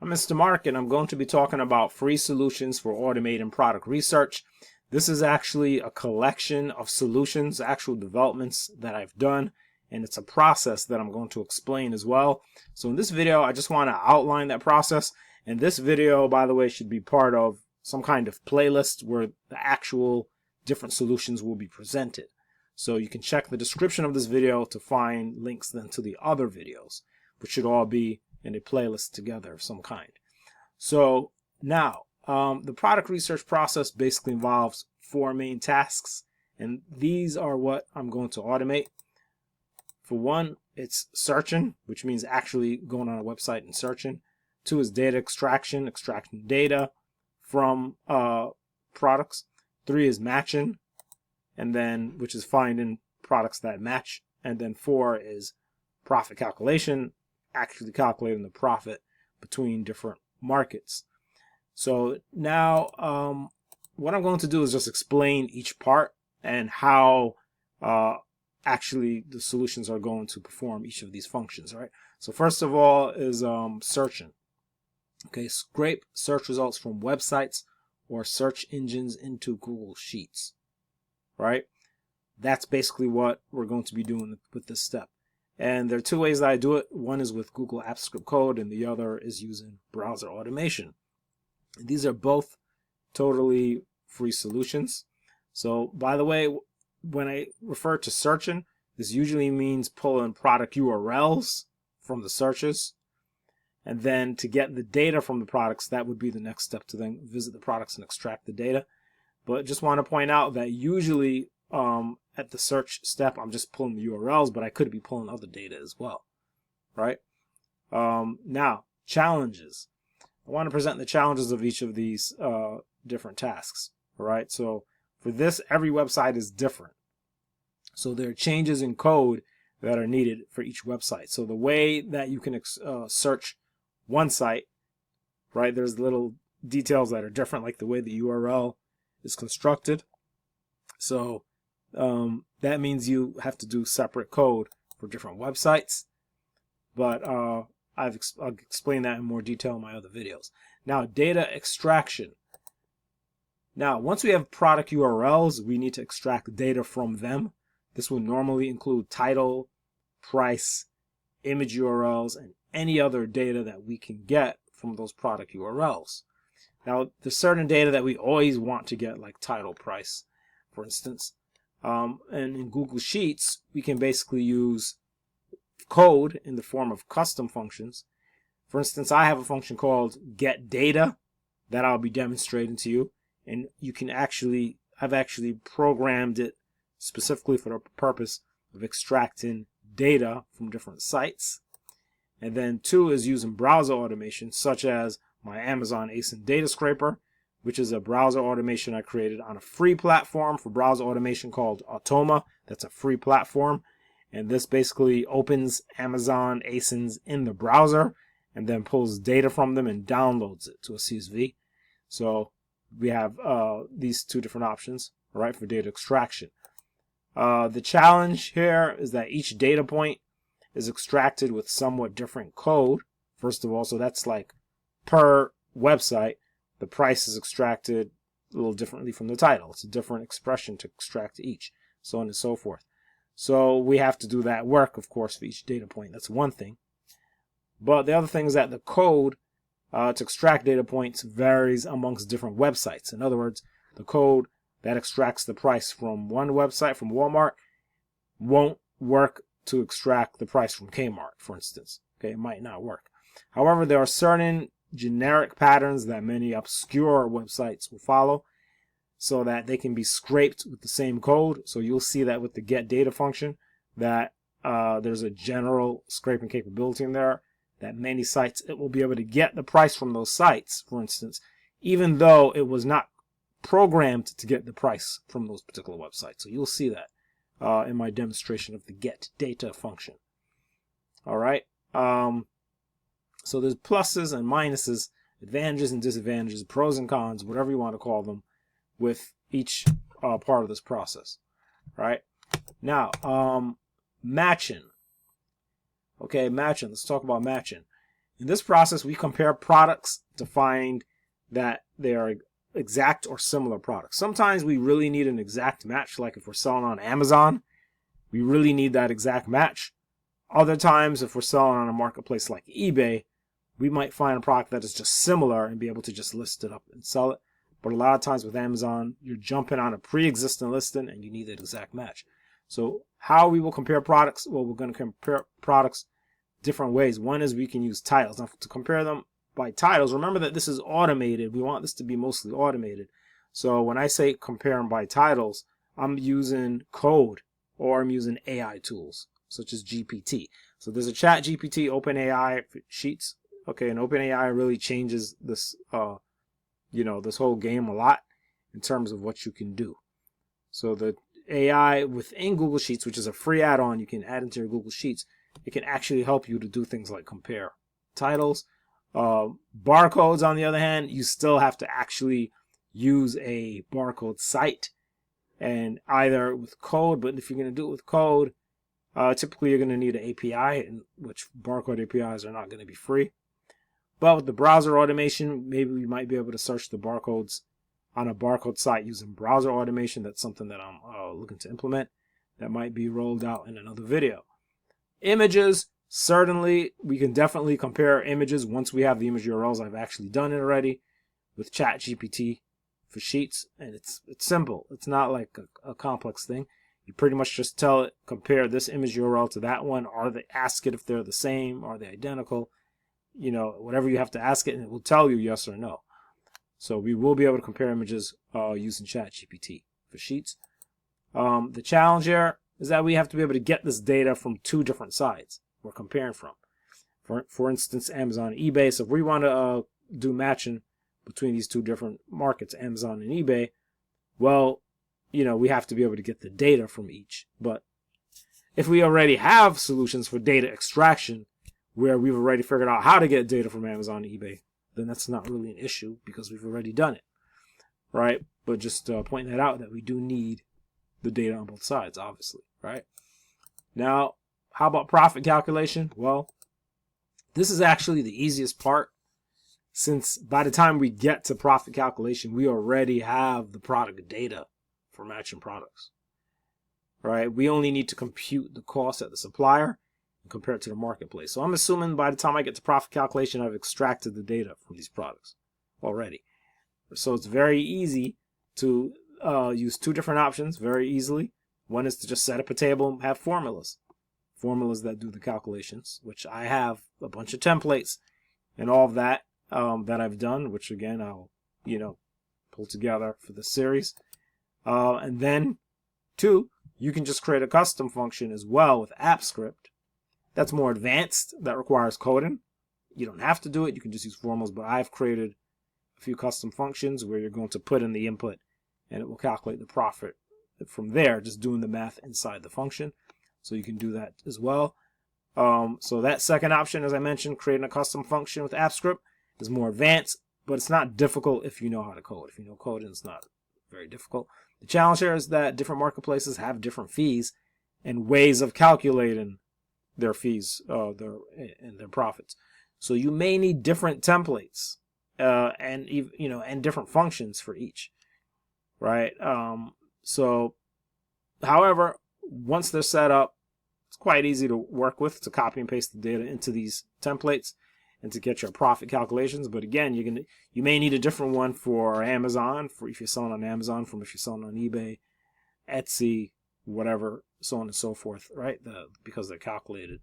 I'm Mr. Mark, and I'm going to be talking about free solutions for automating product research. This is actually a collection of solutions, actual developments that I've done, and it's a process that I'm going to explain as well. So in this video, I just want to outline that process. And this video, by the way, should be part of some kind of playlist where the actual different solutions will be presented. So you can check the description of this video to find links then to the other videos, which should all be in a playlist together of some kind. So now, the product research process basically involves 4 main tasks, and these are what I'm going to automate. For one, it's searching, which means actually going on a website and searching. 2 is data extraction, extracting data from products. 3 is matching, and then which is finding products that match. And then 4 is profit calculation, actually calculating the profit between different markets. So now what I'm going to do is just explain each part and how actually the solutions are going to perform each of these functions. Right. So first of all is searching. Okay, scrape search results from websites or search engines into Google Sheets. Right. That's basically what we're going to be doing with this step. And there are 2 ways that I do it. One is with Google Apps Script Code, and the other is using browser automation. And these are both totally free solutions. So, by the way, when I refer to searching, this usually means pulling product URLs from the searches. And then to get the data from the products, that would be the next step, to then visit the products and extract the data. But just want to point out that usually at the search step, I'm just pulling the URLs, but I could be pulling other data as well, right? Now, challenges. I want to present the challenges of each of these different tasks, all right? So for this, every website is different. So there are changes in code that are needed for each website. So the way that you can search one site, right, there's little details that are different, like the way the URL is constructed. So that means you have to do separate code for different websites, but I'll explain that in more detail in my other videos. Now, data extraction. Now, once we have product URLs, we need to extract data from them. This will normally include title, price, image URLs, and any other data that we can get from those product URLs. Now, there's certain data that we always want to get, like title, price, for instance. And in Google Sheets, we can basically use code in the form of custom functions. For instance, I have a function called getData that I'll be demonstrating to you. And you can I've actually programmed it specifically for the purpose of extracting data from different sites. And then 2 is using browser automation, such as my Amazon ASIN data scraper, which is a browser automation I created on a free platform for browser automation called Automa. That's a free platform. And this basically opens Amazon ASINs in the browser and then pulls data from them and downloads it to a CSV. So we have these 2 different options, right, for data extraction. The challenge here is that each data point is extracted with somewhat different code, first of all. So that's like per website. The price is extracted a little differently from the title. It's a different expression to extract each, so on and so forth. So we have to do that work, of course, for each data point. That's one thing. But the other thing is that the code to extract data points varies amongst different websites. In other words, the code that extracts the price from one website, from Walmart, won't work to extract the price from Kmart, for instance. Okay, it might not work. However, there are certain generic patterns that many obscure websites will follow so that they can be scraped with the same code. So you'll see that with the getData function that there's a general scraping capability in there, that many sites, it will be able to get the price from those sites, for instance, even though it was not programmed to get the price from those particular websites. So you'll see that in my demonstration of the getData function. All right. So there's pluses and minuses, advantages and disadvantages, pros and cons, whatever you want to call them, with each part of this process. Right? Now, matching. Okay, matching. Let's talk about matching. In this process, we compare products to find that they are exact or similar products. Sometimes we really need an exact match, like if we're selling on Amazon, we really need that exact match. Other times, if we're selling on a marketplace like eBay, we might find a product that is just similar and be able to just list it up and sell it. But a lot of times with Amazon, you're jumping on a pre-existing listing and you need that exact match. So how we will compare products? Well, we're going to compare products different ways. One is we can use titles. Now, to compare them by titles, remember that this is automated. We want this to be mostly automated. So when I say compare them by titles, I'm using code or I'm using AI tools such as GPT. So there's a Chat GPT, OpenAI Sheets. Okay, and OpenAI really changes this, this whole game a lot in terms of what you can do. So the AI within Google Sheets, which is a free add-on you can add into your Google Sheets, it can actually help you to do things like compare titles. Barcodes, on the other hand, you still have to actually use a barcode site and either with code, but if you're going to do it with code, typically you're going to need an API, in which barcode APIs are not going to be free. But with the browser automation, maybe we might be able to search the barcodes on a barcode site using browser automation. That's something that I'm looking to implement. That might be rolled out in another video. Images, certainly, we can definitely compare images once we have the image URLs. I've actually done it already with ChatGPT for Sheets, and it's simple. It's not like a complex thing. You pretty much just tell it, compare this image URL to that one. Ask it if they're the same, are they identical? Whatever you have to ask it, and it will tell you yes or no. So we will be able to compare images using ChatGPT for Sheets. The challenge here is that we have to be able to get this data from two different sides we're comparing from. For instance, Amazon and eBay. So if we want to do matching between these two different markets, Amazon and eBay, well, we have to be able to get the data from each. But if we already have solutions for data extraction, where we've already figured out how to get data from Amazon and eBay, then that's not really an issue because we've already done it, right? But just pointing that out, that we do need the data on both sides, obviously, right? Now, how about profit calculation? Well, this is actually the easiest part, since by the time we get to profit calculation, we already have the product data for matching products, right? We only need to compute the cost at the supplier and compare it to the marketplace. So I'm assuming by the time I get to profit calculation, I've extracted the data from these products already. So it's very easy to use two different options very easily. One is to just set up a table and have formulas that do the calculations, which I have a bunch of templates and all of that that I've done, which again I'll pull together for the series. And then two, you can just create a custom function as well with AppScript. That's more advanced, that requires coding. You don't have to do it, you can just use formulas, but I've created a few custom functions where you're going to put in the input and it will calculate the profit from there, just doing the math inside the function. So you can do that as well. So that second option, as I mentioned, creating a custom function with AppScript, is more advanced, but it's not difficult if you know how to code. If you know coding, it's not very difficult. The challenge here is that different marketplaces have different fees and ways of calculating their fees and their profits. So you may need different templates and different functions for each, right? So, however, once they're set up, it's quite easy to work with, to copy and paste the data into these templates and to get your profit calculations. But again, you may need a different one for Amazon, for if you're selling on Amazon, from if you're selling on eBay, Etsy, whatever, so on and so forth, right? Because they're calculated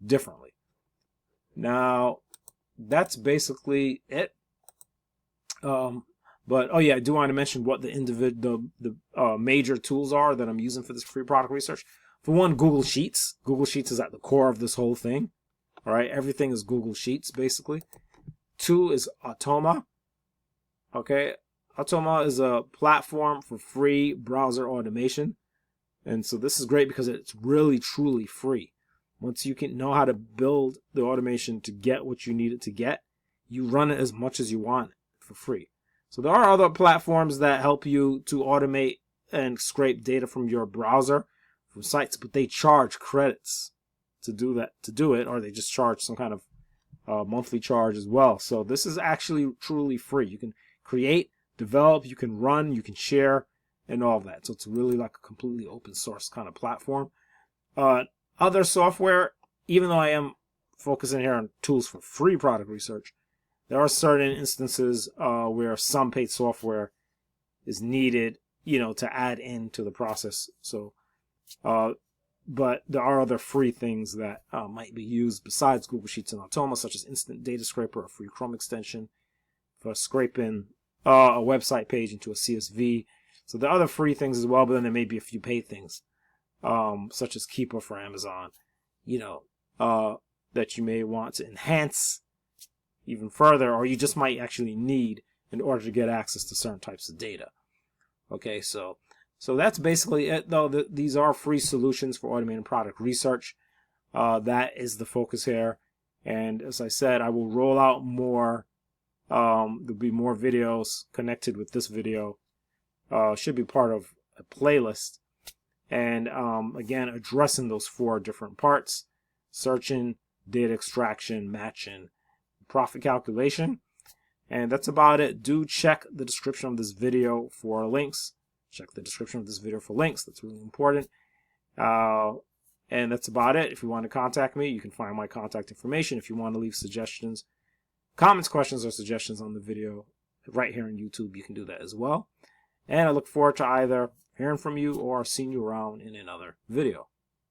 differently. Now, that's basically it. But oh yeah, I do want to mention what the major tools are that I'm using for this free product research. For one, Google Sheets. Google Sheets is at the core of this whole thing. All right, everything is Google Sheets basically. Two is Automa. Okay, Automa is a platform for free browser automation, and so this is great because it's really truly free. Once you can know how to build the automation to get what you need it to get, you run it as much as you want for free. So there are other platforms that help you to automate and scrape data from your browser, from sites, but they charge credits to do it, or they just charge some kind of monthly charge as well. So this is actually truly free. You can create, develop, you can run, you can share, and all that. So it's really like a completely open source kind of platform. Other software, even though I am focusing here on tools for free product research, there are certain instances where some paid software is needed, to add into the process. So, but there are other free things that might be used besides Google Sheets and Automa, such as Instant Data Scraper, a free Chrome extension for scraping a website page into a CSV. So there are other free things as well, but then there may be a few paid things, such as Keeper for Amazon, that you may want to enhance even further, or you just might actually need in order to get access to certain types of data. Okay, so that's basically it, though. These are free solutions for automated product research. That is the focus here. And as I said, I will roll out more. There'll be more videos connected with this video. Should be part of a playlist. And again, addressing those 4 different parts: searching, data extraction, matching, profit calculation. And that's about it. Do check the description of this video for links. Check the description of this video for links. That's really important. And that's about it. If you want to contact me, you can find my contact information. If you want to leave suggestions, comments, questions, or suggestions on the video right here on YouTube, you can do that as well. And I look forward to either hearing from you or seeing you around in another video.